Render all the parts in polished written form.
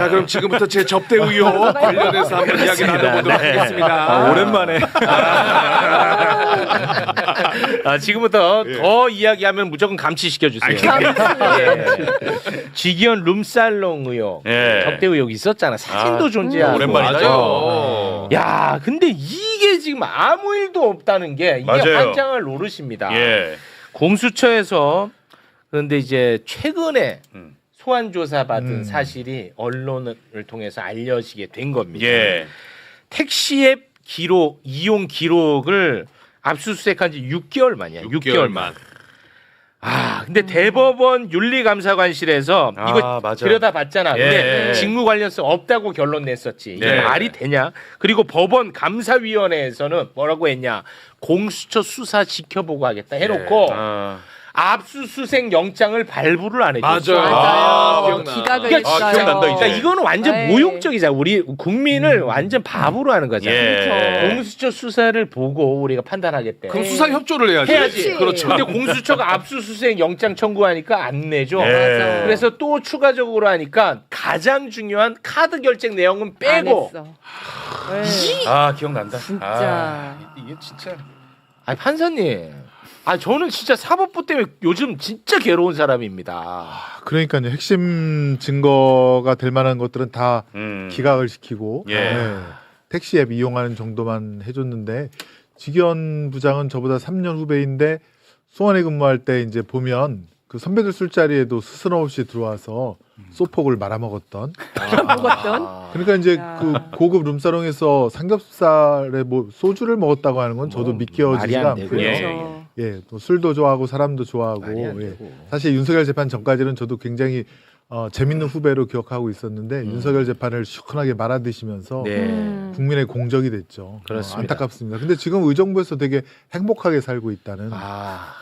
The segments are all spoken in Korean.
자, 그럼 지금부터 제 접대 의혹 관련해서 한번 이야기 나눠보도록 하겠습니다. 오랜만에. 지금부터 더 이야기하면 무조건 감치시켜주세요. 지기현 룸살롱 의혹, 접대 의혹 있었잖아. 사진도 존재하고. 오랜만이죠. 야, 근데 이게 지금 아무 일도 없다는 게 이게 맞아요. 환장을 노릇입니다. 공수처에서 그런데 이제 최근에 소환 조사 받은 사실이 언론을 통해서 알려지게 된 겁니다. 택시앱 기록 이용 기록을 압수수색한 지 6개월 만이야. 6개월 만. 근데 대법원 윤리감사관실에서 이거 맞아. 들여다봤잖아. 근데 직무 관련성 없다고 결론 냈었지. 이게 말이 되냐? 그리고 법원 감사위원회에서는 뭐라고 했냐? 공수처 수사 지켜보고 하겠다 해놓고 압수수색 영장을 발부를 안 해줬어. 맞아요. 기각을 그러니까 했어요. 기억난다, 이제. 그러니까 이거는 완전 에이. 모욕적이잖아. 우리 국민을 완전 바보로 하는 거잖아. 그렇죠. 공수처 수사를 보고 우리가 판단하겠대. 그럼 수사 협조를 해야지. 해야지. 그렇죠. 근데 공수처가 압수수색 영장 청구하니까 안 내줘. 맞아. 그래서 또 추가적으로 하니까 가장 중요한 카드 결제 내용은 빼고. 안 했어. 에이, 기억난다. 진짜. 이게 진짜. 아니 판사님. 저는 진짜 사법부 때문에 요즘 진짜 괴로운 사람입니다. 그러니까 이제 핵심 증거가 될 만한 것들은 다 기각을 시키고 택시 앱 이용하는 정도만 해줬는데 지기현 부장은 저보다 3년 후배인데 수원에 근무할 때 이제 보면 그 선배들 술자리에도 스스럼없이 들어와서 소폭을 말아먹었던. 먹었던. 그러니까 이제 야. 그 고급 룸사롱에서 삼겹살에 뭐 소주를 먹었다고 하는 건 저도 말이 믿겨지지가 안 되고요. 않고요. 그렇죠. 예, 또 술도 좋아하고 사람도 좋아하고. 말이 안 예. 되고. 사실 윤석열 재판 전까지는 저도 굉장히 재밌는 후배로 기억하고 있었는데 윤석열 재판을 시원하게 말아드시면서 국민의 공적이 됐죠. 그렇습니다. 안타깝습니다. 근데 지금 의정부에서 되게 행복하게 살고 있다는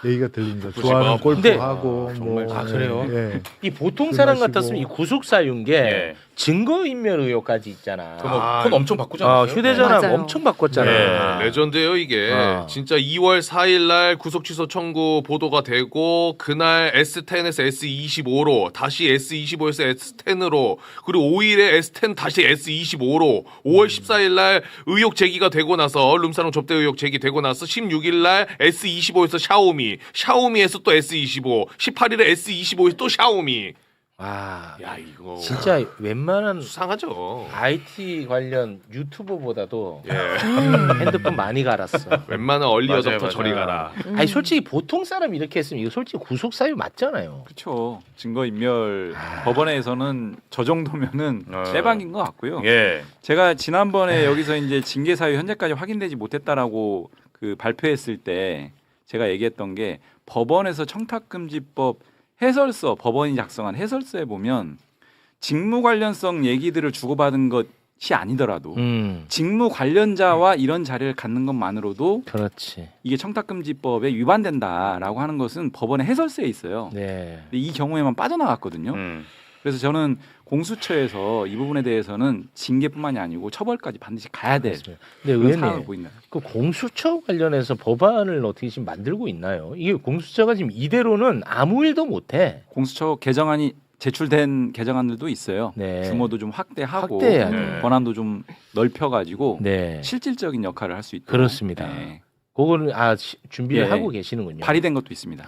얘기가 들립니다. 좋아하는 골프하고 정말. 뭐, 그래요? 예. 이 보통 술 사람 마시고. 같았으면 이 구속 사유인 게 증거인멸 의혹까지 있잖아. 폰 엄청 바꾸지 않았어요? 휴대전화 맞아요. 엄청 바꿨잖아. 레전드예요 이게. 진짜 2월 4일 날 구속 취소 청구 보도가 되고 그날 S10에서 S25로 다시 S25에서 S10으로 그리고 5일에 S10 다시 S25로 5월 14일 날 의혹 제기가 되고 나서 룸사롱 접대 의혹 제기되고 나서 16일 날 S25에서 샤오미에서 또 S25 18일에 S25에서 또 샤오미. 야 이거 진짜 웬만한 수상하죠. IT 관련 유튜버보다도 핸드폰 많이 갈았어. 웬만한 얼리 맞아요, 어답터 맞아요. 저리 가라. 아니 솔직히 보통 사람 이렇게 했으면 이거 솔직히 구속 사유 맞잖아요. 그렇죠. 증거인멸 법원에서는 저 정도면은 빼박인 것 같고요. 제가 지난번에 여기서 이제 징계 사유 현재까지 확인되지 못했다라고 그 발표했을 때 제가 얘기했던 게 법원에서 청탁금지법 해설서 법원이 작성한 해설서에 보면 직무 관련성 얘기들을 주고받은 것이 아니더라도 직무 관련자와 이런 자리를 갖는 것만으로도 그렇지. 이게 청탁금지법에 위반된다라고 하는 것은 법원의 해설서에 있어요. 네. 근데 이 경우에만 빠져나갔거든요. 그래서 저는 공수처에서 이 부분에 대해서는 징계뿐만이 아니고 처벌까지 반드시 가야 될 근데 그런 의원님 상황을 보인다. 그 공수처 관련해서 법안을 어떻게 지금 만들고 있나요? 이게 공수처가 지금 이대로는 아무 일도 못해. 공수처 개정안이 제출된 개정안들도 있어요. 네. 규모도 좀 확대하고 확대해야 돼. 권한도 좀 넓혀가지고 네. 실질적인 역할을 할 수 있도록 그렇습니다. 네. 그거는 준비를 예. 하고 계시는군요. 발의된 것도 있습니다.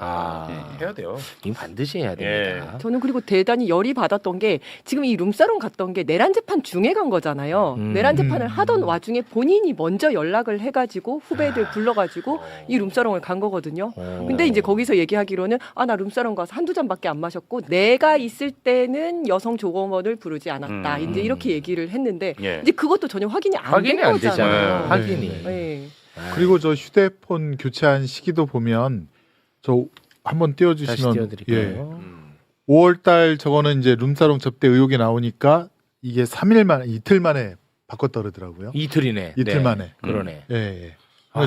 해야 돼요. 이거 반드시 해야 됩니다. 저는 그리고 대단히 열이 받았던 게 지금 이 룸사롱 갔던 게 내란 재판 중에 간 거잖아요. 내란 재판을 하던 와중에 본인이 먼저 연락을 해가지고 후배들 불러가지고 이 룸사롱을 간 거거든요. 근데 이제 거기서 얘기하기로는 나 룸사롱 가서 한두 잔밖에 안 마셨고 내가 있을 때는 여성 조검원을 부르지 않았다. 이제 이렇게 얘기를 했는데 이제 그것도 전혀 확인이 안 된 안 거잖아요. 되잖아요. 확인이. 네. 그리고 저 휴대폰 교체한 시기도 보면 저 한번 다시 띄워주시면 띄워드릴까요? 5월달 저거는 이제 룸사롱 접대 의혹이 나오니까 이게 3일 만에 이틀 만에 바꿨다 그러더라고요. 이틀이네. 이틀 네. 만에. 그러네. 예.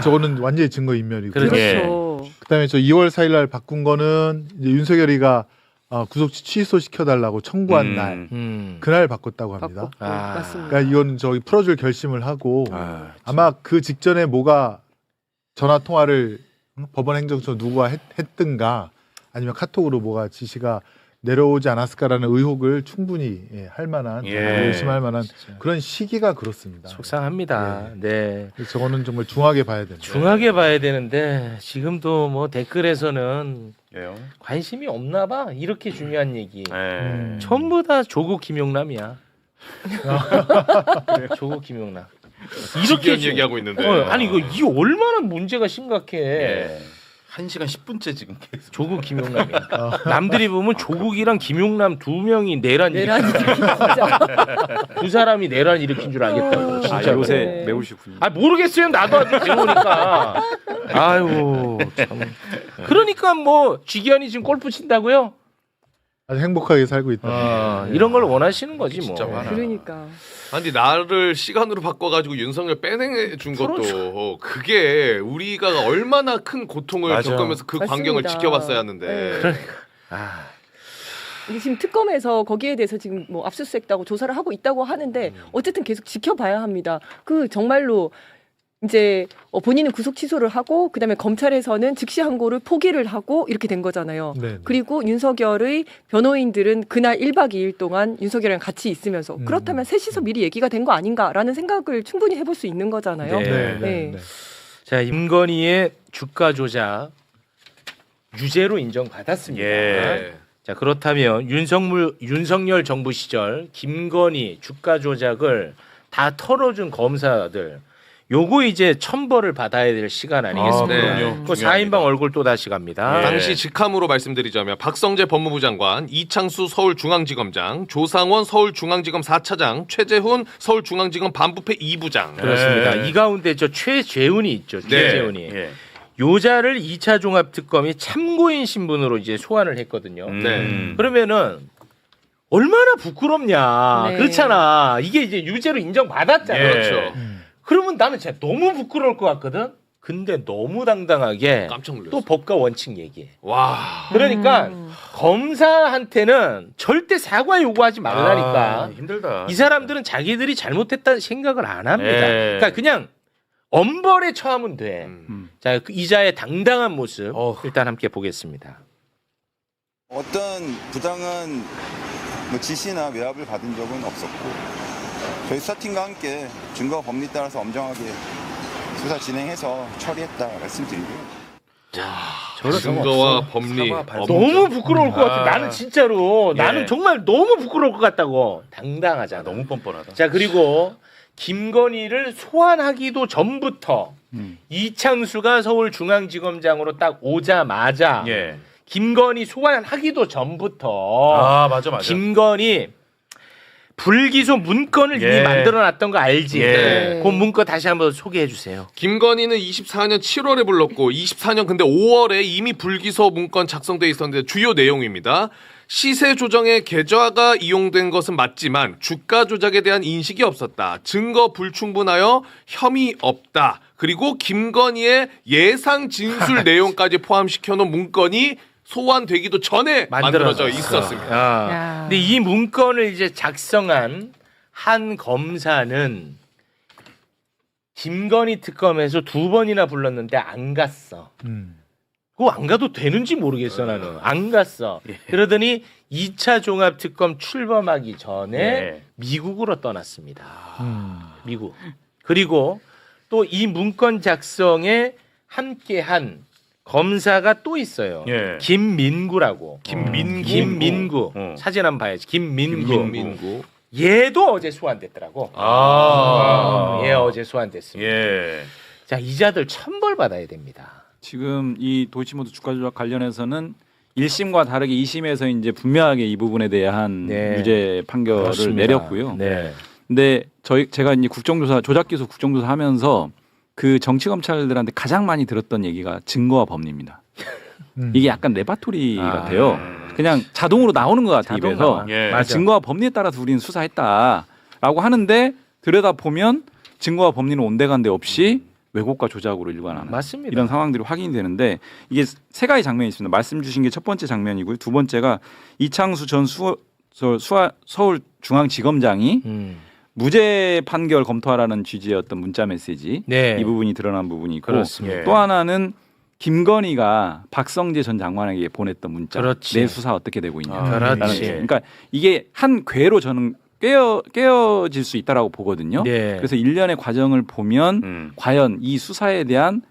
저거는 완전히 증거 인멸이고. 그렇죠. 그다음에 저 2월 4일 날 바꾼 거는 이제 윤석열이가 구속치 취소시켜달라고 청구한 날 그날 바꿨다고 합니다. 바꿨고, 맞습니다. 그러니까 이건 저기 풀어줄 결심을 하고 아마 그 직전에 뭐가 전화 통화를 법원 행정처 누가 했든가 아니면 카톡으로 뭐가 지시가 내려오지 않았을까라는 의혹을 충분히 할 만한 의심할 만한 그런 시기가 그렇습니다. 속상합니다. 네. 그래서 저거는 정말 중하게 봐야 됩니다. 중하게 봐야 되는데 지금도 뭐 댓글에서는 관심이 없나 봐. 이렇게 중요한 얘기. 전부 다 조국 김용남이야. 조국 김용남. 이렇게 얘기하고 있는데. 아니 이 얼마나 문제가 심각해. 1시간 10분째 지금 계속. 조국 김용남이. 남들이 보면 조국이랑 김용남 두 명이 내란 진짜. 두 사람이 내란 일으킨 줄 알겠다고. 진짜 요새 매우시군요. 모르겠어요. 나도 아직 배우니까. 아유 참. 그러니까 뭐 지기현이 지금 골프 친다고요? 아주 행복하게 살고 있다. 이런 걸 원하시는 거지 뭐. 진짜 많아. 그러니까. 아니 나를 시간으로 바꿔가지고 윤석열 빼내 준 것도 그게 우리가 얼마나 큰 고통을 겪으면서 그 맞습니다. 광경을 지켜봤어야 하는데. 네. 이게 지금 특검에서 거기에 대해서 지금 뭐 압수수색하고 조사를 하고 있다고 하는데 어쨌든 계속 지켜봐야 합니다. 그 정말로 이제 본인은 구속 취소를 하고 그다음에 검찰에서는 즉시 항고를 포기를 하고 이렇게 된 거잖아요. 네네. 그리고 윤석열의 변호인들은 그날 1박 2일 동안 윤석열이랑 같이 있으면서 그렇다면 셋이서 미리 얘기가 된 거 아닌가라는 생각을 충분히 해볼 수 있는 거잖아요. 네. 자, 임건희의 주가 조작 유죄로 인정받았습니다. 자, 그렇다면 윤석열 정부 시절 김건희 주가 조작을 다 털어준 검사들 요거 이제 천벌을 받아야 될 시간 아니겠습니까? 네. 그 4인방 얼굴 또 다시 갑니다. 당시 직함으로 말씀드리자면 박성재 법무부 장관, 이창수 서울중앙지검장, 조상원 서울중앙지검 4차장, 최재훈 서울중앙지검 반부패 2부장. 그렇습니다. 이 가운데 저 최재훈이 있죠. 최재훈이. 요자를 2차 종합특검이 참고인 신분으로 이제 소환을 했거든요. 그러면은 얼마나 부끄럽냐. 네. 그렇잖아. 이게 이제 유죄로 인정받았잖아. 그렇죠. 그러면 나는 진짜 너무 부끄러울 것 같거든. 근데 너무 당당하게 깜짝 놀랐어. 또 법과 원칙 얘기해. 와. 그러니까 검사한테는 절대 사과 요구하지 말라니까. 힘들다. 이 사람들은 자기들이 잘못했다는 생각을 안 합니다. 그러니까 그냥 엄벌에 처하면 돼. 자, 그 이자의 당당한 모습 일단 함께 보겠습니다. 어떤 부당한 뭐 지시나 외압을 받은 적은 없었고 저희 수사팀과 함께 증거 법리에 따라서 엄정하게 수사 진행해서 처리했다 말씀드리고요. 증거와 법리. 너무 부끄러울 것 같아. 나는 진짜로 나는 정말 너무 부끄러울 것 같다고. 당당하잖아. 너무 뻔뻔하다. 자, 그리고 김건희를 소환하기도 전부터 이창수가 서울중앙지검장으로 딱 오자마자 김건희 소환하기도 전부터 맞아. 김건희 불기소 문건을 이미 만들어놨던 거 알지? 그 문건 다시 한번 소개해 주세요. 김건희는 24년 7월에 불렀고 24년 근데 5월에 이미 불기소 문건 작성돼 있었는데 주요 내용입니다. 시세 조정에 계좌가 이용된 것은 맞지만 주가 조작에 대한 인식이 없었다. 증거 불충분하여 혐의 없다. 그리고 김건희의 예상 진술 내용까지 포함시켜 놓은 문건이 소환되기도 전에 만들어져 있었습니다. 근데 이 문건을 이제 작성한 한 검사는 김건희 특검에서 2번이나 불렀는데 안 갔어. 그거 안 가도 되는지 모르겠어 나는. 안 갔어. 그러더니 2차 종합특검 출범하기 전에 미국으로 떠났습니다. 미국. 그리고 또 이 문건 작성에 함께한 검사가 또 있어요. 김민구라고. 김민구. 사진 한번 봐야지. 김민구. 얘도 어제 소환됐더라고. 얘 어제 소환됐습니다. 자, 이자들 천벌 받아야 됩니다. 지금 이 도이치모터 주가 조작 관련해서는 1심과 다르게 2심에서 이제 분명하게 이 부분에 대한 유죄 판결을 그렇습니다. 내렸고요. 근데 제가 이제 조작기소 국정조사 하면서 그 정치 검찰들한테 가장 많이 들었던 얘기가 증거와 법리입니다. 이게 약간 레파토리 같아요. 그냥 자동으로 나오는 것 같아요. 입에서. 증거와 법리에 따라서 우리는 수사했다라고 하는데 들여다 보면 증거와 법리는 온데간데 없이 왜곡과 조작으로 일관하는 맞습니다. 이런 상황들이 확인이 되는데 이게 세 가지 장면이 있습니다. 말씀 주신 게 첫 번째 장면이고요. 두 번째가 이창수 전 서울중앙지검장이 무죄 판결 검토하라는 취지의 어떤 문자 메시지 이 부분이 드러난 부분이 있고 그렇습니다. 또 하나는 김건희가 박성재 전 장관에게 보냈던 문자. 그렇지. 내 수사 어떻게 되고 있냐. 그렇지. 그러니까 이게 한 궤로 저는 깨어질 수 있다라고 보거든요. 네. 그래서 일련의 과정을 보면 과연 이 수사에 대한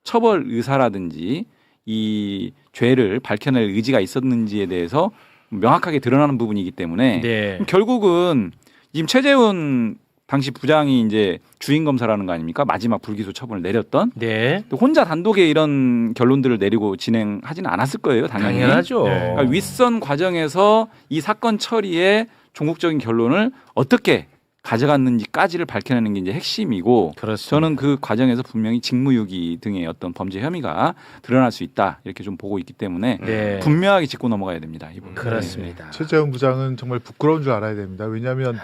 처벌 의사라든지 이 죄를 밝혀낼 의지가 있었는지에 대해서 명확하게 드러나는 부분이기 때문에 네. 결국은 지금 최재훈 당시 부장이 이제 주인 검사라는 거 아닙니까? 마지막 불기소 처분을 내렸던. 네. 또 혼자 단독에 이런 결론들을 내리고 진행하지는 않았을 거예요. 당연하죠. 그러니까 윗선 과정에서 이 사건 처리에 종국적인 결론을 어떻게 가져갔는지까지를 밝혀내는 게 이제 핵심이고 그렇습니다. 저는 그 과정에서 분명히 직무유기 등의 어떤 범죄 혐의가 드러날 수 있다 이렇게 좀 보고 있기 때문에 네. 분명하게 짚고 넘어가야 됩니다. 이 부분. 그렇습니다. 최재형 부장은 정말 부끄러운 줄 알아야 됩니다. 왜냐하면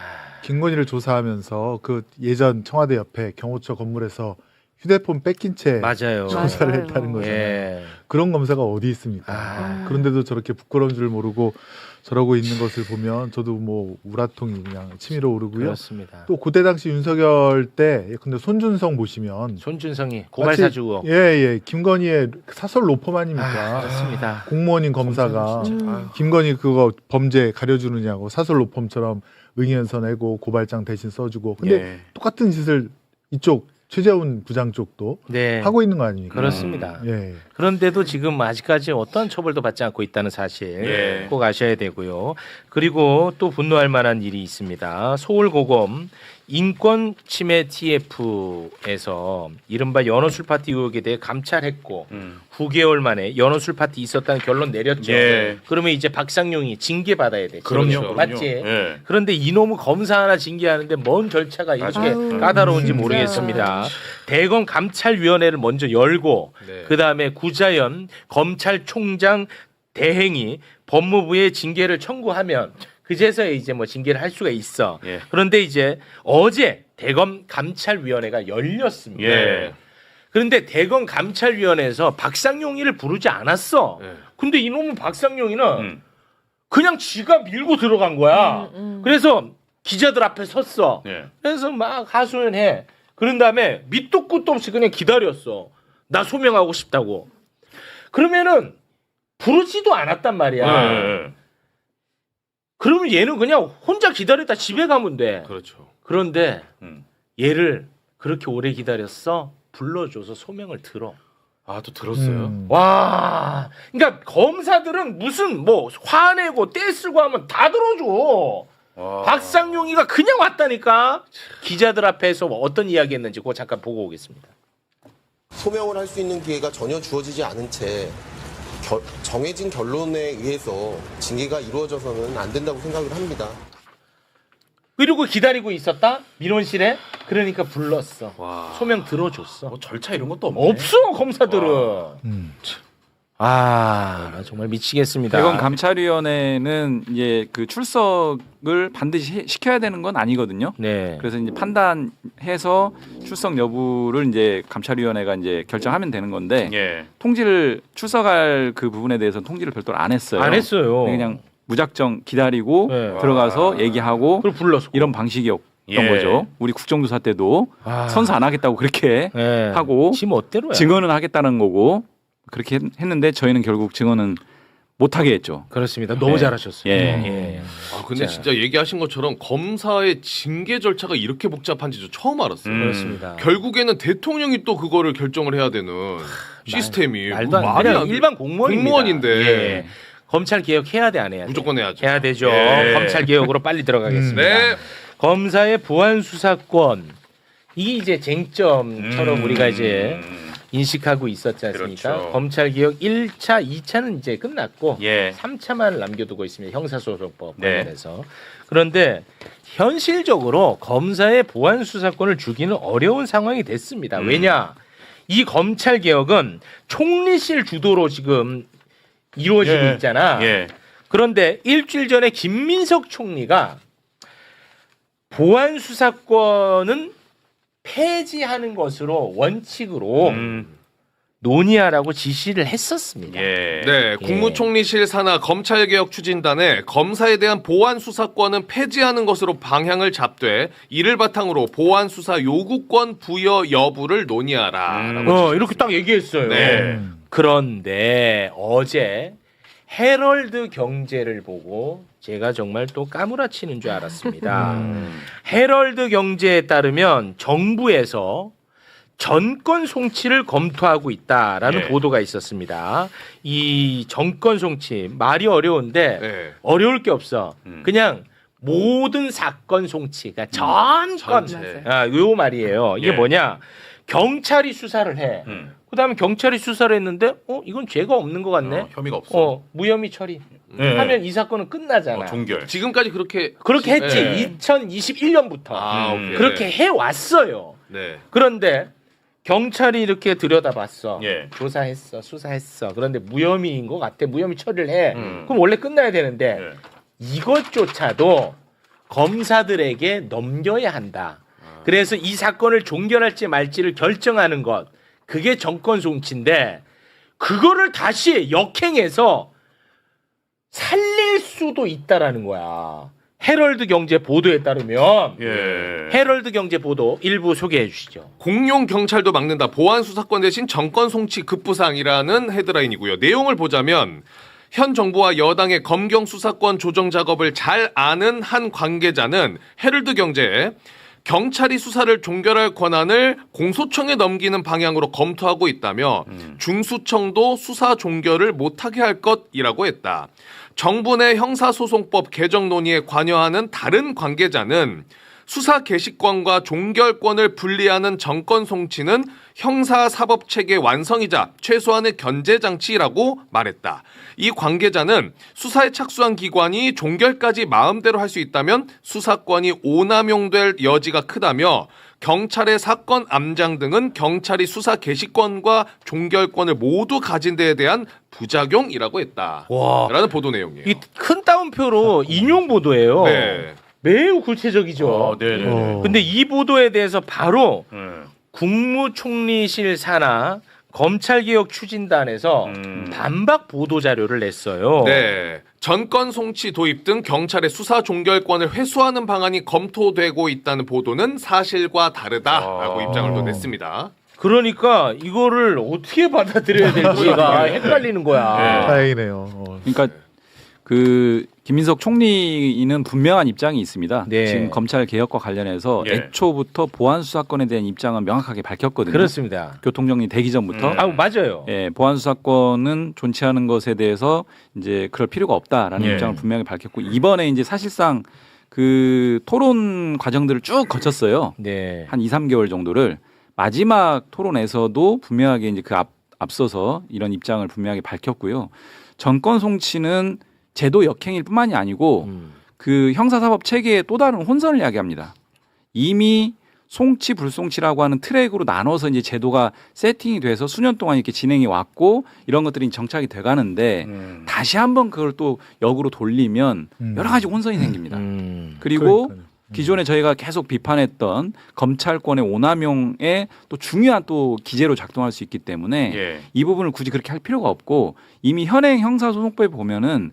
김건희를 조사하면서 그 예전 청와대 옆에 경호처 건물에서 휴대폰 뺏긴 채 맞아요. 조사를 맞아요. 했다는 거잖아요. 예. 그런 검사가 어디 있습니까? 그런데도 저렇게 부끄러운 줄 모르고 저러고 있는 것을 보면 저도 뭐 우라통이 그냥 치밀어 오르고요. 그렇습니다. 또 그때 당시 윤석열 때 근데 손준성 보시면 손준성이 고발 마치- 사주고. 예, 김건희의 사설 로펌 아닙니까? 그렇습니다. 공무원인 검사가 진짜. 김건희 그거 범죄 가려주느냐고 사설 로펌처럼 응의연서 내고 고발장 대신 써주고 근데 똑같은 짓을 이쪽 최재훈 부장 쪽도 네. 하고 있는 거 아닙니까? 그렇습니다. 예. 그런데도 지금 아직까지 어떠한 처벌도 받지 않고 있다는 사실 꼭 아셔야 되고요. 그리고 또 분노할 만한 일이 있습니다. 서울고검 인권 침해 TF에서 이른바 연어술 파티 의혹에 대해 감찰했고 9개월 만에 연어술 파티 있었다는 결론 내렸죠. 그러면 이제 박상용이 징계받아야 돼. 그럼요. 맞지? 그런데 이놈의 검사 하나 징계하는데 뭔 절차가 이렇게 까다로운지 진짜. 모르겠습니다. 대검 감찰위원회를 먼저 열고 네. 그다음에 구자연 검찰총장 대행이 법무부에 징계를 청구하면 그제서야 이제 뭐 징계를 할 수가 있어. 그런데 이제 어제 대검 감찰위원회가 열렸습니다. 그런데 대검 감찰위원회에서 박상용이를 부르지 않았어. 근데 이놈은 박상용이는 그냥 지가 밀고 들어간 거야. 그래서 기자들 앞에 섰어. 그래서 막 하소연해. 그런 다음에 밑도 끝도 없이 그냥 기다렸어. 나 소명하고 싶다고. 그러면은 부르지도 않았단 말이야. 그러면 얘는 그냥 혼자 기다렸다 집에 가면 돼. 그렇죠. 그런데 얘를 그렇게 오래 기다렸어. 불러줘서 소명을 들어. 아, 또 들었어요? 와, 그러니까 검사들은 무슨 뭐 화내고 떼쓰고 하면 다 들어줘. 박상용이가 그냥 왔다니까. 기자들 앞에서 뭐 어떤 이야기했는지 그거 잠깐 보고 오겠습니다. 소명을 할 수 있는 기회가 전혀 주어지지 않은 채 정해진 결론에 의해서 징계가 이루어져서는 안 된다고 생각을 합니다. 그리고 기다리고 있었다 민원실에. 그러니까 불렀어. 와. 소명 들어줬어. 뭐 절차 이런 것도 없네. 없어 검사들은. 아 정말 미치겠습니다. 대검 감찰위원회는 이제 그 출석을 반드시 시켜야 되는 건 아니거든요. 네. 그래서 이제 판단해서 출석 여부를 이제 감찰위원회가 이제 결정하면 되는 건데 통지를 출석할 그 부분에 대해서는 통지를 별도로 안 했어요. 안 했어요. 그냥 무작정 기다리고 네. 들어가서 얘기하고 그걸 불렀어. 이런 방식이었던 거죠. 우리 국정조사 때도 선서 안 하겠다고 그렇게 네. 하고 지 멋대로야. 증언은 하겠다는 거고 그렇게 했는데 저희는 결국 증언은 못하게 했죠. 그렇습니다. 너무 잘하셨어요. 예. 아, 근데 진짜 얘기하신 것처럼 검사의 징계 절차가 이렇게 복잡한지 저 처음 알았어요. 그렇습니다. 결국에는 대통령이 또 그거를 결정을 해야 되는 시스템이 말도 안 말이 돼. 안 돼. 일반 공무원입니다. 공무원인데. 예. 검찰 개혁 해야 돼 안 해야 돼? 무조건 해야죠. 해야 되죠. 예. 검찰 개혁으로 빨리 들어가겠습니다. 네. 검사의 보안 수사권 이게 이제 쟁점처럼 우리가 이제 인식하고 있었지 않습니까? 그렇죠. 검찰 개혁 1차, 2차는 이제 끝났고 3차만 남겨두고 있습니다. 형사소송법 관련해서. 그런데 현실적으로 검사의 보안 수사권을 주기는 어려운 상황이 됐습니다. 왜냐? 이 검찰 개혁은 총리실 주도로 지금 이루어지고 있잖아. 그런데 일주일 전에 김민석 총리가 보안 수사권은 폐지하는 것으로 원칙으로 논의하라고 지시를 했었습니다. 네, 국무총리실 산하 검찰개혁 추진단에 검사에 대한 보안 수사권은 폐지하는 것으로 방향을 잡되 이를 바탕으로 보안 수사 요구권 부여 여부를 논의하라. 이렇게 딱 얘기했어요. 네. 그런데 어제 헤럴드 경제를 보고 제가 정말 또 까무라치는 줄 알았습니다. 헤럴드 경제에 따르면 정부에서 정권 송치를 검토하고 있다라는 보도가 있었습니다. 이 정권 송치 말이 어려운데 어려울 게 없어. 그냥 모든 사건 송치, 그러니까 전권, 요 말이에요. 이게 뭐냐? 경찰이 수사를 해. 그다음에 경찰이 수사를 했는데, 이건 죄가 없는 것 같네. 혐의가 없어. 무혐의 처리. 하면 이 사건은 끝나잖아. 종결. 지금까지 그렇게 했지. 2021년부터 그렇게 해 왔어요. 네. 그런데 경찰이 이렇게 들여다봤어. 조사했어, 수사했어. 그런데 무혐의인 것 같아. 무혐의 처리를 해. 그럼 원래 끝나야 되는데 이것조차도 검사들에게 넘겨야 한다. 그래서 이 사건을 종결할지 말지를 결정하는 것. 그게 정권 송치인데 그거를 다시 역행해서 살릴 수도 있다라는 거야. 헤럴드 경제 보도에 따르면 헤럴드 경제 보도 일부 소개해 주시죠. 공룡 경찰도 막는다. 보안 수사권 대신 정권 송치 급부상이라는 헤드라인이고요. 내용을 보자면 현 정부와 여당의 검경 수사권 조정 작업을 잘 아는 한 관계자는 헤럴드 경제에 경찰이 수사를 종결할 권한을 공소청에 넘기는 방향으로 검토하고 있다며 중수청도 수사 종결을 못하게 할 것이라고 했다. 정부 내 형사소송법 개정 논의에 관여하는 다른 관계자는 수사 개시권과 종결권을 분리하는 정권 송치는 형사사법체계 완성이자 최소한의 견제장치라고 말했다. 이 관계자는 수사에 착수한 기관이 종결까지 마음대로 할 수 있다면 수사권이 오남용될 여지가 크다며 경찰의 사건 암장 등은 경찰이 수사 개시권과 종결권을 모두 가진 데에 대한 부작용이라고 했다. 라는 보도 내용이에요. 이 큰 따옴표로 인용 보도예요. 네. 매우 구체적이죠. 근데 이 보도에 대해서 바로 국무총리실 산하 검찰개혁 추진단에서 반박 보도 자료를 냈어요. 네. 전권 송치 도입 등 경찰의 수사 종결권을 회수하는 방안이 검토되고 있다는 보도는 사실과 다르다라고 입장을 또 냈습니다. 그러니까 이거를 어떻게 받아들여야 될지가 헷갈리는 거야. 다행이네요. 그러니까 그 김민석 총리는 분명한 입장이 있습니다. 지금 검찰 개혁과 관련해서 애초부터 보안 수사권에 대한 입장은 명확하게 밝혔거든요. 그렇습니다. 교통정리 되기 전부터. 맞아요. 보안 수사권은 존치하는 것에 대해서 이제 그럴 필요가 없다라는 입장을 분명히 밝혔고 이번에 이제 사실상 그 토론 과정들을 쭉 거쳤어요. 한 2, 3개월 정도를 마지막 토론에서도 분명하게 이제 그 앞서서 이런 입장을 분명하게 밝혔고요. 정권 송치는 제도 역행일 뿐만이 아니고 그 형사사법 체계의 또 다른 혼선을 이야기합니다. 이미 송치 불송치라고 하는 트랙으로 나눠서 이제 제도가 세팅이 돼서 수년 동안 이렇게 진행이 왔고 이런 것들이 정착이 돼가는데 다시 한번 그걸 또 역으로 돌리면 여러 가지 혼선이 생깁니다. 그리고 기존에 저희가 계속 비판했던 검찰권의 오남용에 또 중요한 또 기제로 작동할 수 있기 때문에 이 부분을 굳이 그렇게 할 필요가 없고 이미 현행 형사소송법에 보면은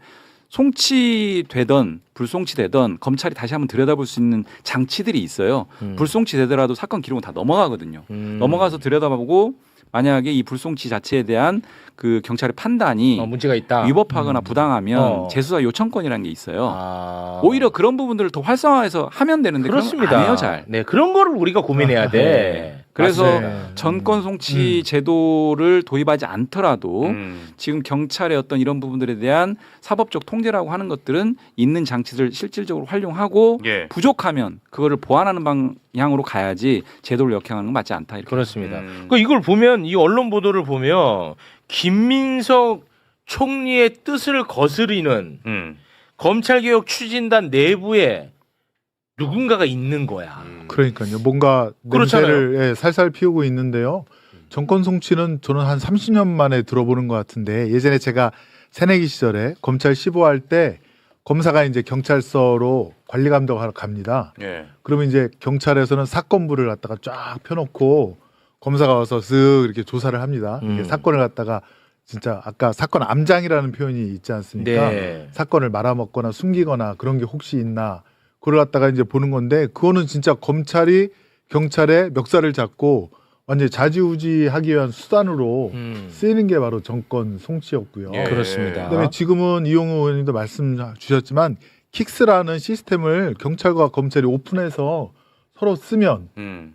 송치되던 불송치되던 검찰이 다시 한번 들여다볼 수 있는 장치들이 있어요. 불송치되더라도 사건 기록은 다 넘어가거든요. 넘어가서 들여다보고 만약에 이 불송치 자체에 대한 그 경찰의 판단이 문제가 있다. 위법하거나 부당하면 재수사 요청권이라는 게 있어요. 오히려 그런 부분들을 더 활성화해서 하면 되는데 그렇습니다. 그런 거 안 해요, 잘. 네, 그런 거를 우리가 고민해야 돼. 그래서 맞습니다. 전권 송치 제도를 도입하지 않더라도 지금 경찰의 어떤 이런 부분들에 대한 사법적 통제라고 하는 것들은 있는 장치를 실질적으로 활용하고 부족하면 그거를 보완하는 방향으로 가야지 제도를 역행하는 건 맞지 않다. 이렇게. 그렇습니다. 그러니까 이걸 보면 이 언론 보도를 보면 김민석 총리의 뜻을 거스르는 검찰개혁 추진단 내부에 누군가가 있는 거야. 그러니까요. 뭔가 냄새를 살살 피우고 있는데요. 정권 송치는 저는 한 30년 만에 들어보는 것 같은데 예전에 제가 새내기 시절에 검찰 15할 때 검사가 이제 경찰서로 관리 감독하러 갑니다. 그러면 이제 경찰에서는 사건부를 갖다가 쫙 펴놓고 검사가 와서 쓱 이렇게 조사를 합니다. 이게 사건을 갖다가 진짜 아까 사건 암장이라는 표현이 있지 않습니까? 사건을 말아먹거나 숨기거나 그런 게 혹시 있나 그걸 갖다가 이제 보는 건데 그거는 진짜 검찰이 경찰의 멱살을 잡고 완전히 좌지우지하기 위한 수단으로 쓰이는 게 바로 정권 송치였고요. 그렇습니다. 그다음에 지금은 이용우 의원님도 말씀 주셨지만 킥스라는 시스템을 경찰과 검찰이 오픈해서 서로 쓰면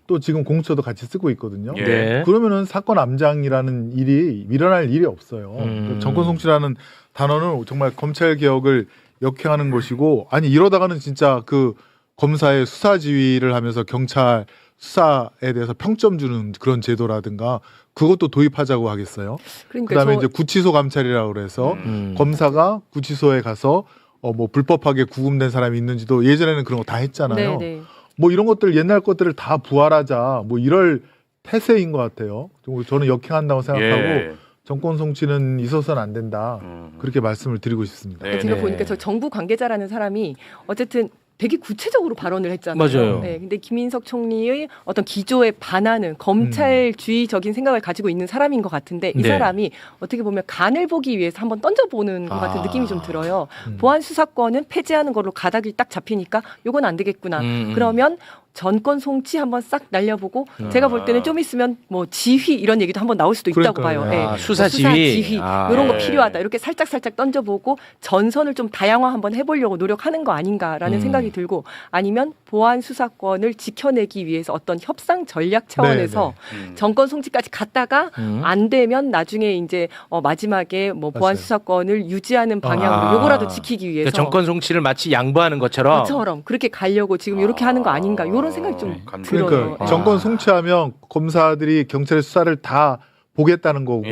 또 지금 공수처도 같이 쓰고 있거든요. 네. 그러면은 사건 암장이라는 일이 일어날 일이 없어요. 정권 송치라는 단어는 정말 검찰 개혁을 역행하는 것이고, 아니 이러다가는 진짜 그 검사의 수사 지휘를 하면서 경찰 수사에 대해서 평점 주는 그런 제도라든가 그것도 도입하자고 하겠어요. 그러니까 그다음에 이제 구치소 감찰이라고 그래서 검사가 구치소에 가서 뭐 불법하게 구금된 사람이 있는지도 예전에는 그런 거 다 했잖아요. 네네. 뭐 이런 것들 옛날 것들을 다 부활하자 뭐 이럴 태세인 것 같아요. 저는 역행한다고 생각하고 정권 송치는 있어서는 안 된다. 그렇게 말씀을 드리고 싶습니다. 제가 보니까 저 정부 관계자라는 사람이 어쨌든 되게 구체적으로 발언을 했잖아요. 맞아요. 네, 근데 김인석 총리의 어떤 기조에 반하는 검찰주의적인 생각을 가지고 있는 사람인 것 같은데 이 네. 사람이 어떻게 보면 간을 보기 위해서 한번 던져보는 것 같은 느낌이 좀 들어요. 보안 수사권은 폐지하는 걸로 가닥이 딱 잡히니까 요건 안 되겠구나. 그러면 전권 송치 한번 싹 날려보고 제가 볼 때는 좀 있으면 뭐 지휘 이런 얘기도 한번 나올 수도 있다고 그러니까요. 봐요. 예. 수사 지휘. 이런 거 필요하다. 이렇게 살짝 던져보고 전선을 좀 다양화 한번 해보려고 노력하는 거 아닌가라는 생각이 들고, 아니면 보안 수사권을 지켜내기 위해서 어떤 협상 전략 차원에서 정권 송치까지 갔다가 안 되면 나중에 이제 마지막에 뭐 보안 수사권을 유지하는 방향으로 요거라도 지키기 위해서 그러니까 정권 송치를 마치 양보하는 것처럼 그렇게 가려고 지금 이렇게 하는 거 아닌가 이런 생각이 좀 들어요. 그러니까 정권 송치하면 검사들이 경찰의 수사를 다 보겠다는 거고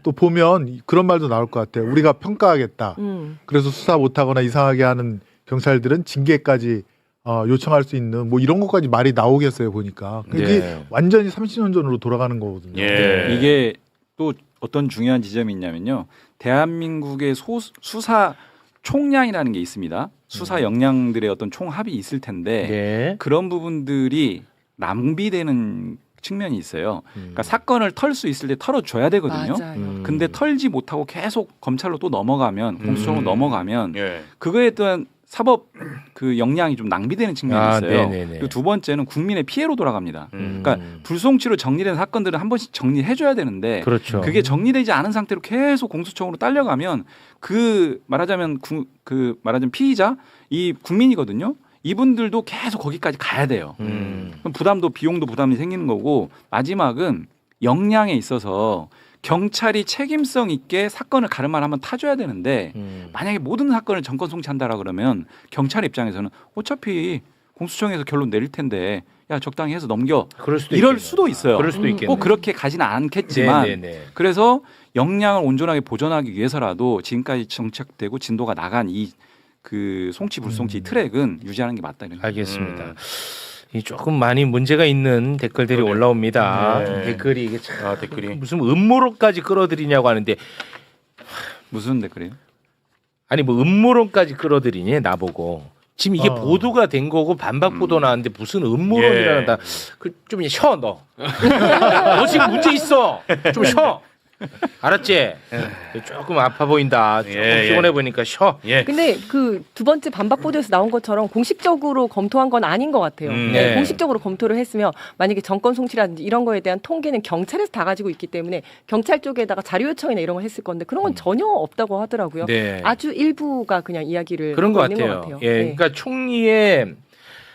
또 보면 그런 말도 나올 것 같아요. 우리가 평가하겠다. 그래서 수사 못하거나 이상하게 하는 경찰들은 징계까지 요청할 수 있는 뭐 이런 것까지 말이 나오겠어요 보니까. 이게 완전히 30년 전으로 돌아가는 거거든요. 이게 또 어떤 중요한 지점이 있냐면요. 대한민국의 수사 총량이라는 게 있습니다. 수사 역량들의 어떤 총합이 있을 텐데 그런 부분들이 낭비되는 측면이 있어요. 그러니까 사건을 털 수 있을 때 털어줘야 되거든요. 근데 털지 못하고 계속 검찰로 또 넘어가면 공수처로 넘어가면 그거에 대한 사법 그 역량이 좀 낭비되는 측면이 있어요. 그리고 두 번째는 국민의 피해로 돌아갑니다. 그러니까 불송치로 정리된 사건들은 한 번씩 정리해줘야 되는데 그렇죠. 그게 정리되지 않은 상태로 계속 공수처로 딸려가면 그 말하자면 피의자 이 국민이거든요. 이분들도 계속 거기까지 가야 돼요. 그럼 부담도 비용도 부담이 생기는 거고, 마지막은 역량에 있어서 경찰이 책임성 있게 사건을 가르마 한번 타줘야 되는데 만약에 모든 사건을 정권 송치한다라 그러면 경찰 입장에서는 어차피 공수처에서 결론 내릴 텐데 야 적당히 해서 넘겨 이럴 수도 있어요. 그럴 수도 있겠네. 꼭 그렇게 가지는 않겠지만 그래서 역량을 온전하게 보존하기 위해서라도 지금까지 정착되고 진도가 나간 이 그 송치 불송치 트랙은 유지하는 게 맞다. 알겠습니다. 이 조금 많이 문제가 있는 댓글들이 올라옵니다. 댓글이 이게 참 댓글이 무슨 음모론까지 끌어들이냐고 하는데 무슨 댓글이에요? 아니 뭐 음모론까지 끌어들이니 나보고 지금 이게 보도가 된 거고 반박 보도 나왔는데 무슨 음모론이라는 다 좀 쉬어 너. 너 지금 문제 있어. 좀 쉬어. 알았지? 조금 아파 보인다. 조금 피곤해 보니까 쉬어. 근데 그 두 번째 반박 보도에서 나온 것처럼 공식적으로 검토한 건 아닌 것 같아요. 공식적으로 검토를 했으면 만약에 정권 송치라든지 이런 거에 대한 통계는 경찰에서 다 가지고 있기 때문에 경찰 쪽에다가 자료 요청이나 이런 걸 했을 건데 그런 건 전혀 없다고 하더라고요. 아주 일부가 그냥 이야기를 그런 하고 것 있는 같아요. 것 같아요. 그러니까 총리의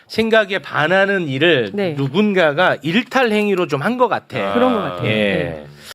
생각에 반하는 일을 누군가가 일탈 행위로 좀 한 것 같아. 그런 것 같아요.